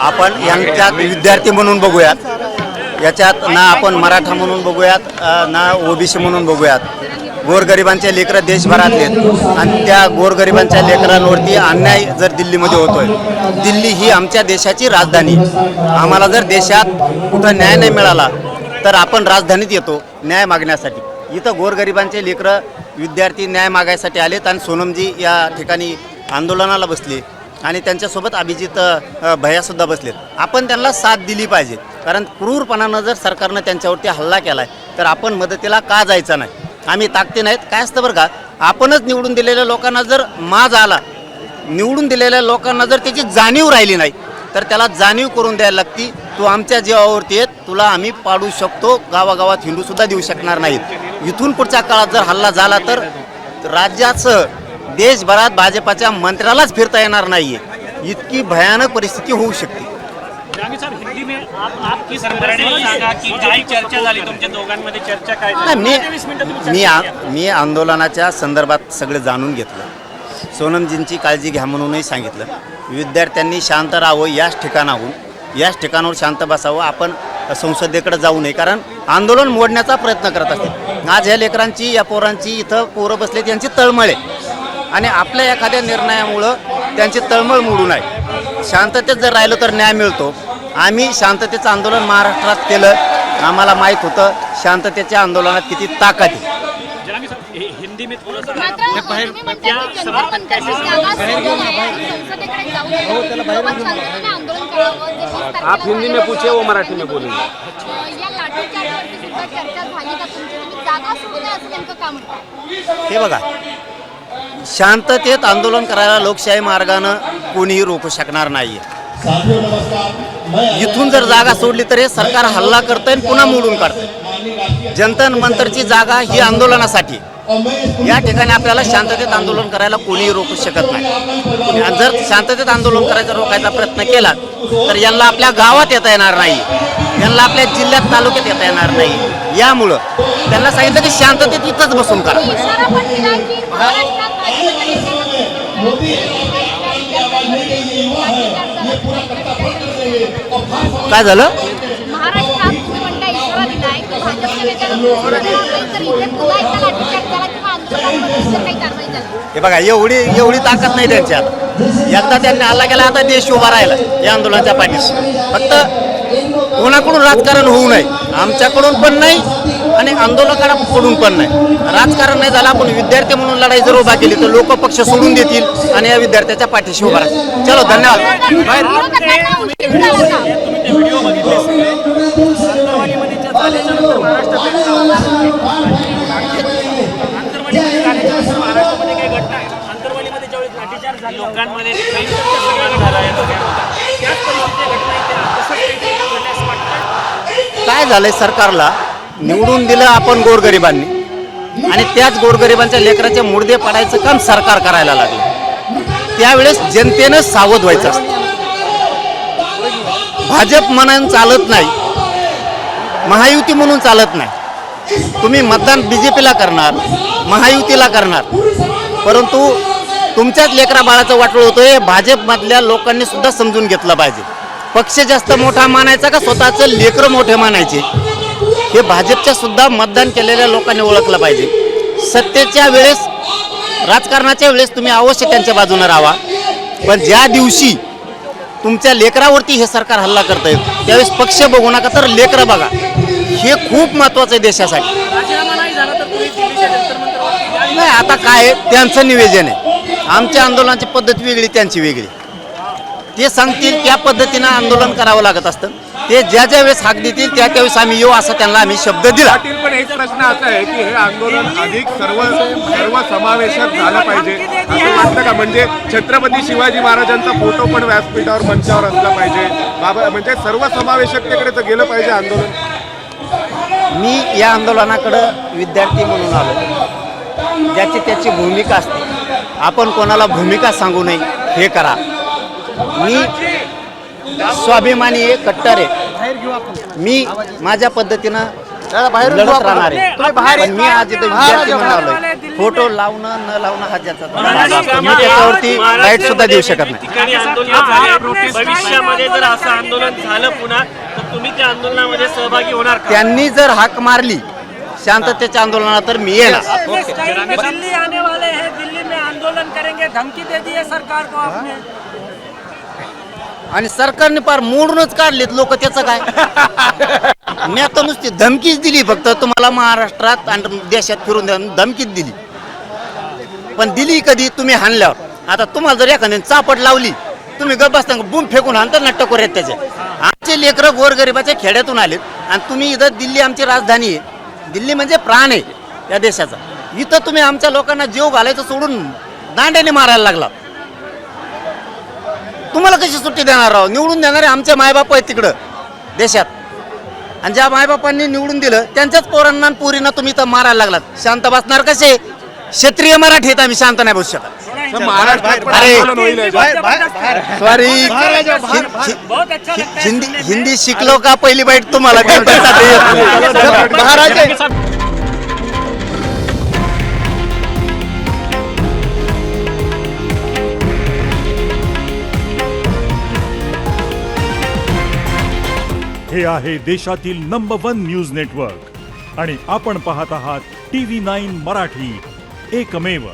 आपण यांच्यात विद्यार्थी म्हणून बघूयात, याच्यात ना आपण मराठा म्हणून बघूयात, ना ओबीसी म्हणून बघूयात. गोरगरिबांचे लेकरं देशभरातले आणि त्या गोरगरिबांच्या लेकरांवरती अन्याय जर दिल्लीमध्ये होतोय. दिल्ली ही आमच्या देशाची राजधानी. आम्हाला जर देशात कुठं न्याय नाही मिळाला तर आपण राजधानीत येतो न्याय मागण्यासाठी. इथं गोरगरिबांचे लेकरं विद्यार्थी न्याय मागायसाठी आलेत आणि सोनमजी या ठिकाणी आंदोलनाला बसले आणि त्यांच्यासोबत अभिजित भैयासुद्धा बसलेत. आपण त्यांना साथ दिली पाहिजे, कारण क्रूरपणानं जर सरकारनं त्यांच्यावरती हल्ला केला आहे तर आपण मदतीला का जायचं नाही. आम्ही ताकते नाहीत. काय असतं बरं का, आपणच निवडून दिलेल्या लोकांना जर माज आला, निवडून दिलेल्या लोकांना जर त्याची जाणीव राहिली नाही तर त्याला जाणीव करून द्यायला लागती. तू आमच्या जीवावरती येत, तुला आम्ही पाडू शकतो, गावागावात हिंदूसुद्धा देऊ शकणार नाहीत. इथून पुढच्या काळात जर हल्ला झाला तर राज्याचं देशभरात भाजपाच्या मंत्र्यालाच फिरता येणार नाहीये. इतकी भयानक परिस्थिती होऊ शकते. मी आंदोलनाच्या संदर्भात सगळं जाणून घेतलं. सोनमजींची काळजी घ्या म्हणूनही सांगितलं. विद्यार्थ्यांनी शांत राहावं, याच ठिकाणावर शांत बसावं. आपण संसदेकडे जाऊ नये, कारण आंदोलन मोडण्याचा प्रयत्न करत असते. आज ह्या लेकरांची, या पोरांची, इथं पोरं बसले त्यांची तळमळ आहे आणि आपल्या एखाद्या निर्णयामुळं त्यांची तळमळ मोडू नये. शांततेत जर राहिलं तर न्याय मिळतो. आम्ही शांततेचं आंदोलन महाराष्ट्रात केलं. आम्हाला माहीत होतं शांततेच्या आंदोलनात किती ताकद आहे. हिंदी में थोड़ा सा आप हिंदी में पूछे, वो मराठी में बोलेंगे. हे बघा, शांततेत आंदोलन करायला लोकशाही मार्गानं कोणीही रोखू शकणार नाहीये. इथून जर जागा सोडली तर हे सरकार हल्ला करतंय आणि पुन्हा मोडून काढतंय. जंतर मंतरची जागा ही आंदोलनासाठी. या ठिकाणी आपल्याला शांततेत आंदोलन करायला कोणीही रोखू शकत नाही. जर शांततेत आंदोलन करायचा रोखायचा प्रयत्न केला तर यांना आपल्या गावात येता येणार नाही, यांना आपल्या जिल्ह्यात, तालुक्यात येता येणार नाही. यामुळं त्यांना सांगितलं की शांततेत इथंच बसून करा. काय झालं? हे बघा, एवढी ताकद नाही त्यांच्यात. एकदा त्यांनी हल्ला केला, आता देश उभा राहिला या आंदोलनाच्या पाठीशी. फक्त कोणाकडून राजकारण होऊ नये, आमच्याकडून पण नाही आणि आंदोलकांकडून पण नाही. राजकारण नाही झालं, आपण विद्यार्थी म्हणून लढाई जर उभा केली तर लोक पक्ष सोडून देतील आणि या विद्यार्थ्याच्या पाठीशी उभा राहतील. चलो, धन्यवाद. काय झालंय, सरकारला निवडून दिलं आपण गोरगरिबांनी आणि त्याच गोरगरिबांच्या लेकराचे मुर्दे पाडायचं काम सरकार करायला लागलं. त्यावेळेस जनतेनं सावध व्हायचं असतं. भाजप म्हणून चालत नाही, महायुती म्हणून चालत नाही. तुम्ही मतदान बीजेपीला करणार, महायुतीला करणार, परंतु तुमच्याच लेकरा बाळाचं वाटोळ होतं. हे भाजपमधल्या लोकांनी सुद्धा समजून घेतलं पाहिजे. पक्ष जास्त मोठा मानायचा का स्वतःचं लेकरं मोठे मानायचे, हे भाजपच्या सुद्धा मतदान केलेल्या लोकांनी ओळखलं पाहिजे. सत्तेच्या वेळेस, राजकारणाच्या वेळेस तुम्ही अवश्य त्यांच्या बाजूने राहा, पण ज्या दिवशी तुमच्या लेकरावरती हे सरकार हल्ला करत आहे त्यावेळेस पक्ष बघू नका, तर लेकरं बघा. हे खूप महत्त्वाचं आहे देशासाठी. नाही, आता काय त्यांचं निवेदन आहे. आमच्या आंदोलनाची पद्धत वेगळी, त्यांची वेगळी. ते सांगतील त्या पद्धतीनं आंदोलन करावं लागत असतं. ते ज्या वेळेस हाक देतील त्यावेळेस आम्ही येऊ, असं त्यांना आम्ही शब्द दिला. पण एक प्रश्न असा आहे की हे आंदोलन अधिक सर्व समावेशक झालं पाहिजे असं वाटतं का? म्हणजे छत्रपती शिवाजी महाराजांचा फोटो पण व्यासपीठावर, मंचावर असला पाहिजे, म्हणजे सर्व समावेशकतेकडे तर गेलं पाहिजे आंदोलन. मी या आंदोलनाकडं विद्यार्थी म्हणून आलो. ज्याची त्याची भूमिका असते, आपण कोणाला भूमिका सांगू नये, हे करा. मी स्वाभिमानी आहे, कट्टर आहे. मी माझ्या पद्धतीनं लढत राहणार आहे. पण मी आज इथं विद्यार्थी म्हणून आलोय. फोटो लावणं न लावणं हा ज्याचा मी त्याच्यावरती राईट सुद्धा देऊ शकत नाही. ठिकाणी आंदोलन झाले. भविष्यामध्ये जर असं आंदोलन झालं पुन्हा तर तुम्ही त्या आंदोलनामध्ये सहभागी होणार का? त्यांनी जर हाक मारली शांततेच्या आंदोलनात तर मी येणार. दिल्ली आने वाले हैं, दिल्ली में आंदोलन करेंगे, धमकी दे दी है सरकार को आपने. आणि सरकारने फार मोडूनच काढलेत लोक. त्याचं काय मी आता नुसती धमकीच दिली फक्त तुम्हाला महाराष्ट्रात आणि देशात फिरून द्या धमकीच दिली. पण दिली कधी तुम्ही हाणल्यावर. आता तुम्हाला जर एखाद्याने चापट लावली तुम्ही गप्प बसता बूम फेकून हाणता नट्ट करूयात त्याचे. आमचे लेकरं गोरगरिबाच्या खेड्यातून आलेत आणि तुम्ही इथं दिल्ली आमची राजधानी आहे. दिल्ली म्हणजे प्राण आहे या देशाचा. इथं तुम्ही आमच्या लोकांना जीव घालायचं सोडून दांड्याने मारायला लागला. तुम्हाला कशी सुट्टी देणार राव? निवडून देणारे आमचे मायबाप आहेत तिकडं देशात. आणि ज्या मायबापांनी निवडून दिलं त्यांच्याच पोरांना आणि पोरींना तुम्ही इथं मारायला लागलात. शांत बसणार कसे? क्षत्रिय मराठी आहेत आम्ही, शांत नाही बसू शकत. महाराष्ट्रात पण अरे, आंदोलन होईल याच्यावर. सॉरी हिंदी शिकलो का पहिली बाईट तुम्हाला महाराज. हे आहे देशातील नंबर 1 न्यूज नेटवर्क आणि आपण पाहत आहात TV9 मराठी, एकमेव.